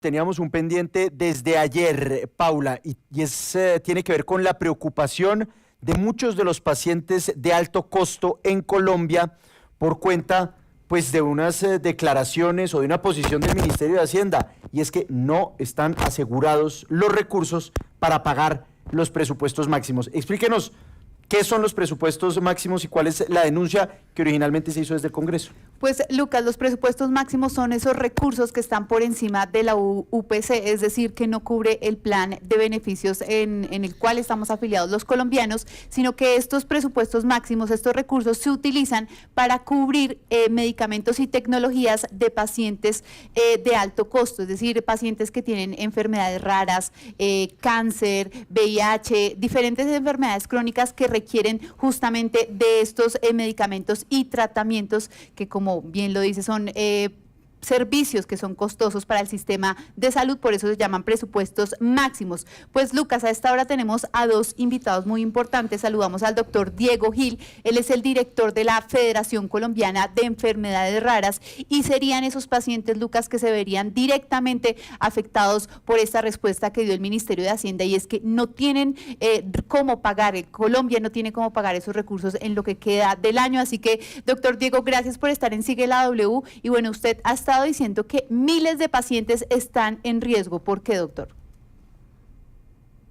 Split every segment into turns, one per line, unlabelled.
teníamos un pendiente desde ayer, Paula, tiene que ver con la preocupación de muchos de los pacientes de alto costo en Colombia por cuenta pues de unas declaraciones o de una posición del Ministerio de Hacienda, y es que no están asegurados los recursos para pagar los presupuestos máximos. Explíquenos qué son los presupuestos máximos y cuál es la denuncia que originalmente se hizo desde el Congreso.
Pues, Lucas, los presupuestos máximos son esos recursos que están por encima de la UPC, es decir, que no cubre el plan de beneficios en el cual estamos afiliados los colombianos, sino que estos presupuestos máximos, estos recursos se utilizan para cubrir medicamentos y tecnologías de pacientes de alto costo, es decir, pacientes que tienen enfermedades raras, cáncer, VIH, diferentes enfermedades crónicas que requieren justamente de estos medicamentos y tratamientos que, como bien lo dice, son servicios que son costosos para el sistema de salud, por eso se llaman presupuestos máximos. Pues, Lucas, a esta hora tenemos a dos invitados muy importantes. Saludamos al doctor Diego Gil, él es el director de la Federación Colombiana de Enfermedades Raras, y serían esos pacientes, Lucas, que se verían directamente afectados por esta respuesta que dio el Ministerio de Hacienda, y es que no tienen cómo pagar, Colombia no tiene cómo pagar esos recursos en lo que queda del año. Así que, doctor Diego, gracias por estar en Sigue la W, y bueno, usted hasta diciendo que miles de pacientes están en riesgo. ¿Por qué, doctor?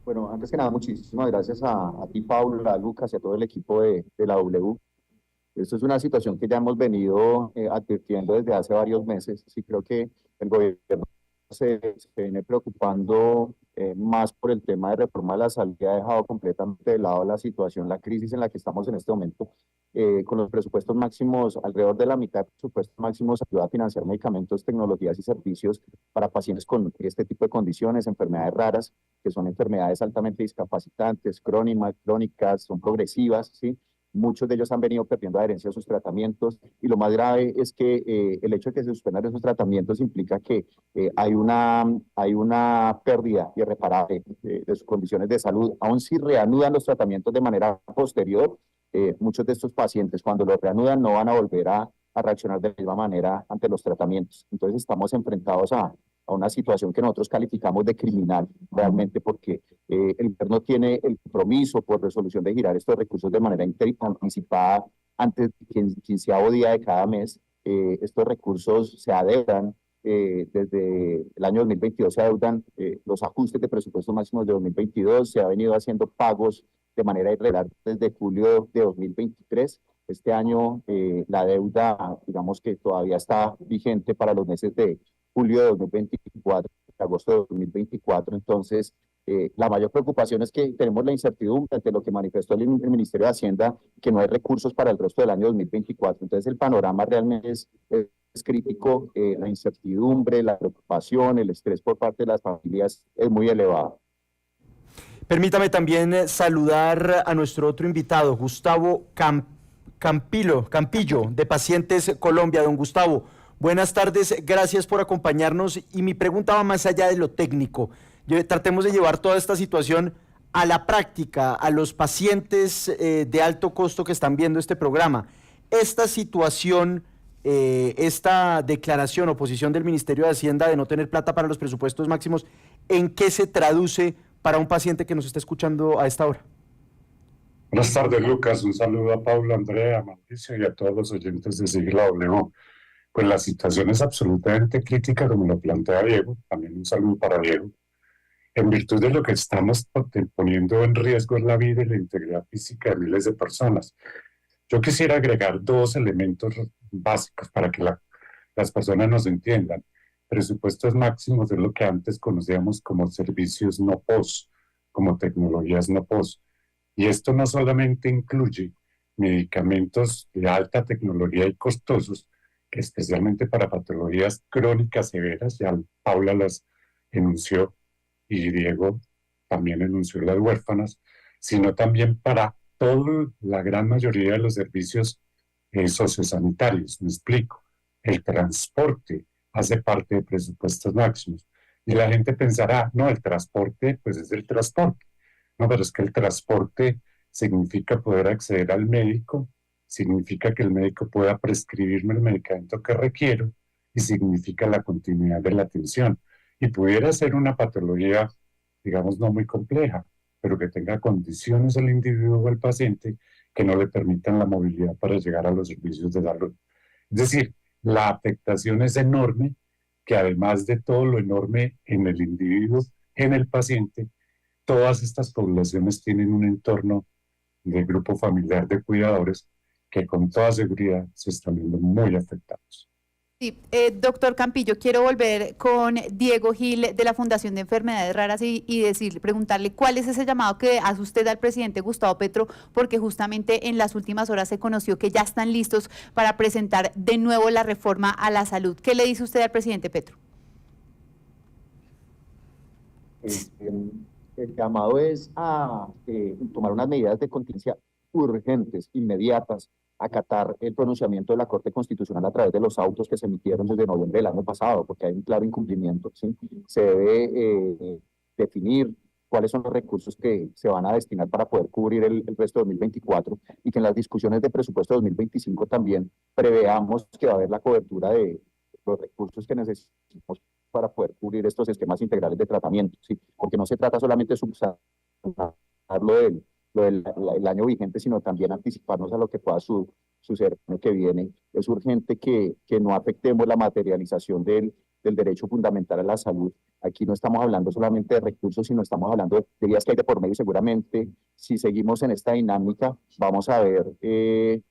Bueno, antes que nada, muchísimas gracias a ti, Paula, a Lucas y a todo el equipo de la W. Esto es una situación que ya hemos venido advirtiendo desde hace varios meses. Sí, creo que el gobierno se viene preocupando más por el tema de reforma de la salud, y ha dejado completamente de lado la situación, la crisis en la que estamos en este momento. Con los presupuestos máximos, alrededor de la mitad de presupuestos máximos ayuda a financiar medicamentos, tecnologías y servicios para pacientes con este tipo de condiciones, enfermedades raras, que son enfermedades altamente discapacitantes, crónicas, son progresivas, ¿sí? Muchos de ellos han venido perdiendo adherencia a sus tratamientos, y lo más grave es que el hecho de que se suspendan esos tratamientos implica que hay una pérdida irreparable de sus condiciones de salud. Aun si reanudan los tratamientos de manera posterior, muchos de estos pacientes, cuando los reanudan, no van a volver a reaccionar de la misma manera ante los tratamientos. Entonces estamos enfrentados a una situación que nosotros calificamos de criminal realmente, porque el gobierno tiene el compromiso por resolución de girar estos recursos de manera anticipada antes del 15º día de cada mes. Estos recursos se adeudan desde el año 2022, se adeudan los ajustes de presupuestos máximos de 2022, se ha venido haciendo pagos de manera irregular desde julio de 2023. Este año la deuda, digamos que todavía está vigente para los meses de julio de 2024, agosto de 2024. Entonces, la mayor preocupación es que tenemos la incertidumbre ante lo que manifestó el Ministerio de Hacienda, que no hay recursos para el resto del año 2024. Entonces, el panorama realmente es crítico. La incertidumbre, la preocupación, el estrés por parte de las familias es muy elevado.
Permítame también saludar a nuestro otro invitado, Gustavo Campillo, de Pacientes Colombia. Don Gustavo, buenas tardes, gracias por acompañarnos, y mi pregunta va más allá de lo técnico. Tratemos de llevar toda esta situación a la práctica, a los pacientes de alto costo que están viendo este programa. Esta situación, esta declaración o posición del Ministerio de Hacienda de no tener plata para los presupuestos máximos, ¿en qué se traduce para un paciente que nos está escuchando a esta hora?
Buenas tardes, Lucas. Un saludo a Paula, Andrea, a Mauricio y a todos los oyentes de Sigue la W. Pues la situación es absolutamente crítica, como lo plantea Diego. También un saludo para Diego. En virtud de lo que estamos poniendo en riesgo es la vida y la integridad física de miles de personas. Yo quisiera agregar dos elementos básicos para que las personas nos entiendan. Presupuestos máximos es lo que antes conocíamos como servicios no POS, como tecnologías no POS. Y esto no solamente incluye medicamentos de alta tecnología y costosos, especialmente para patologías crónicas severas, ya Paula las enunció y Diego también enunció las huérfanas, sino también para toda la gran mayoría de los servicios sociosanitarios. Me explico. El transporte hace parte de presupuestos máximos. Y la gente pensará, no, el transporte, pues es el transporte. No, pero es que el transporte significa poder acceder al médico, significa que el médico pueda prescribirme el medicamento que requiero, y significa la continuidad de la atención. y pudiera ser una patología, digamos, no muy compleja, pero que tenga condiciones el individuo o el paciente que no le permitan la movilidad para llegar a los servicios de salud. Es decir, la afectación es enorme, que además de todo lo enorme en el individuo, en el paciente, todas estas poblaciones tienen un entorno de grupo familiar de cuidadores que con toda seguridad se están viendo muy afectados.
Sí, doctor Campillo, quiero volver con Diego Gil de la Fundación de Enfermedades Raras y preguntarle cuál es ese llamado que hace usted al presidente Gustavo Petro, porque justamente en las últimas horas se conoció que ya están listos para presentar de nuevo la reforma a la salud. ¿Qué le dice usted al presidente Petro?
El llamado es a tomar unas medidas de contingencia urgentes, inmediatas, acatar el pronunciamiento de la Corte Constitucional a través de los autos que se emitieron desde noviembre del año pasado, porque hay un claro incumplimiento, ¿sí? Se debe definir cuáles son los recursos que se van a destinar para poder cubrir el resto de 2024 y que en las discusiones de presupuesto de 2025 también preveamos que va a haber la cobertura de los recursos que necesitamos para poder cubrir estos esquemas integrales de tratamiento, ¿sí? Porque no se trata solamente de subsanar el año vigente, sino también anticiparnos a lo que pueda suceder en el que viene. Es urgente que no afectemos la materialización del derecho fundamental a la salud. Aquí no estamos hablando solamente de recursos, sino estamos hablando de vías que hay de por medio. Seguramente, si seguimos en esta dinámica, vamos a ver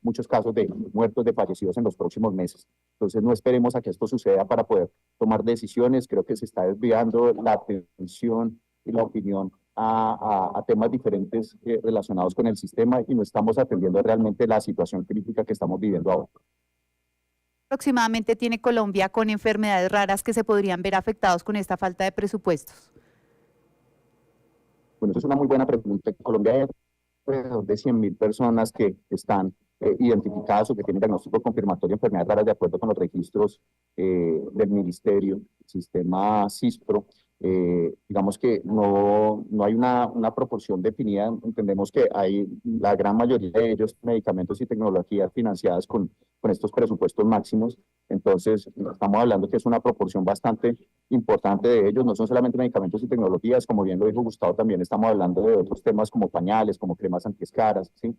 muchos casos de muertos, de fallecidos en los próximos meses. Entonces, no esperemos a que esto suceda para poder tomar decisiones. Creo que se está desviando la atención y la opinión a temas diferentes relacionados con el sistema y no estamos atendiendo realmente la situación crítica que estamos viviendo ahora.
Aproximadamente tiene Colombia con enfermedades raras que se podrían ver afectados con esta falta de presupuestos?
Bueno, eso es una muy buena pregunta. En Colombia hay alrededor de 100.000 personas que están identificadas o que tienen diagnóstico confirmatorio de enfermedades raras de acuerdo con los registros del ministerio, el sistema CISPRO. Digamos que no hay una proporción definida. Entendemos que hay la gran mayoría de ellos medicamentos y tecnologías financiadas con estos presupuestos máximos. Entonces, estamos hablando que es una proporción bastante importante de ellos. No son solamente medicamentos y tecnologías, como bien lo dijo Gustavo, también estamos hablando de otros temas como pañales, como cremas antiescaras, ¿sí?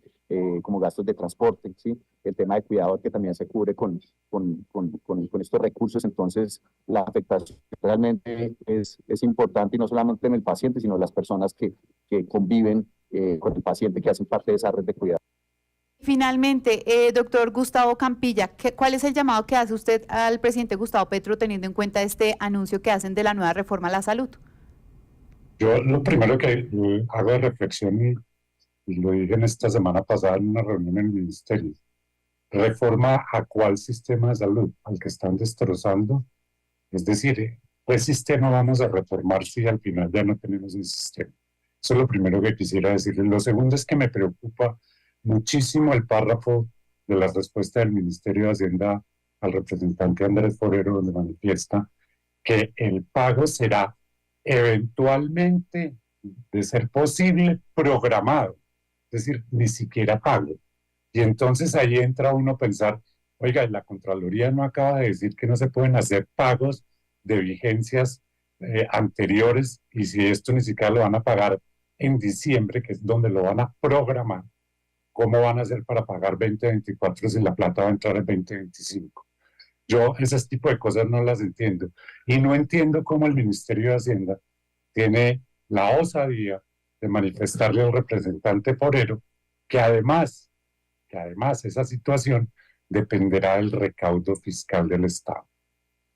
Como gastos de transporte, ¿sí? El tema de cuidado que también se cubre con estos recursos. Entonces, la afectación realmente es importante, y no solamente en el paciente, sino en las personas que conviven con el paciente, que hacen parte de esa red de cuidado.
Finalmente, doctor Gustavo Campilla, ¿cuál es el llamado que hace usted al presidente Gustavo Petro teniendo en cuenta este anuncio que hacen de la nueva reforma a la salud?
Yo lo primero que hago de reflexión, y lo dije en esta semana pasada en una reunión en el ministerio, ¿reforma a cuál sistema de salud? ¿Al que están destrozando? Es decir, ¿qué sistema vamos a reformar si al final ya no tenemos un sistema? Eso es lo primero que quisiera decirles. Lo segundo es que me preocupa muchísimo el párrafo de la respuesta del Ministerio de Hacienda al representante Andrés Forero, donde manifiesta que el pago será eventualmente, de ser posible, programado, es decir, ni siquiera pago. Y entonces ahí entra uno a pensar, oiga, la Contraloría no acaba de decir que no se pueden hacer pagos de vigencias anteriores, y si esto ni siquiera lo van a pagar en diciembre, que es donde lo van a programar, ¿cómo van a hacer para pagar 2024 si la plata va a entrar en 2025? Yo ese tipo de cosas no las entiendo. Y no entiendo cómo el Ministerio de Hacienda tiene la osadía de manifestarle al representante Forero que además esa situación dependerá del recaudo fiscal del Estado.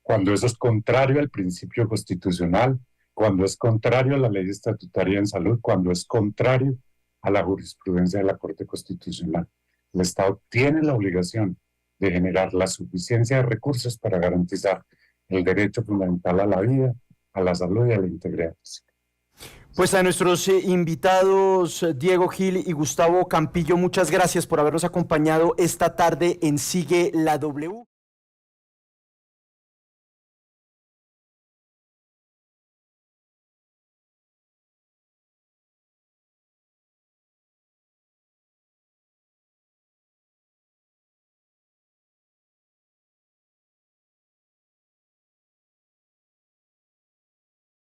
Cuando eso es contrario al principio constitucional, cuando es contrario a la ley estatutaria en salud, cuando es contrario a la jurisprudencia de la Corte Constitucional. El Estado tiene la obligación de generar la suficiencia de recursos para garantizar el derecho fundamental a la vida, a la salud y a la integridad física.
Pues a nuestros invitados Diego Gil y Gustavo Campillo, muchas gracias por habernos acompañado esta tarde en Sigue la W.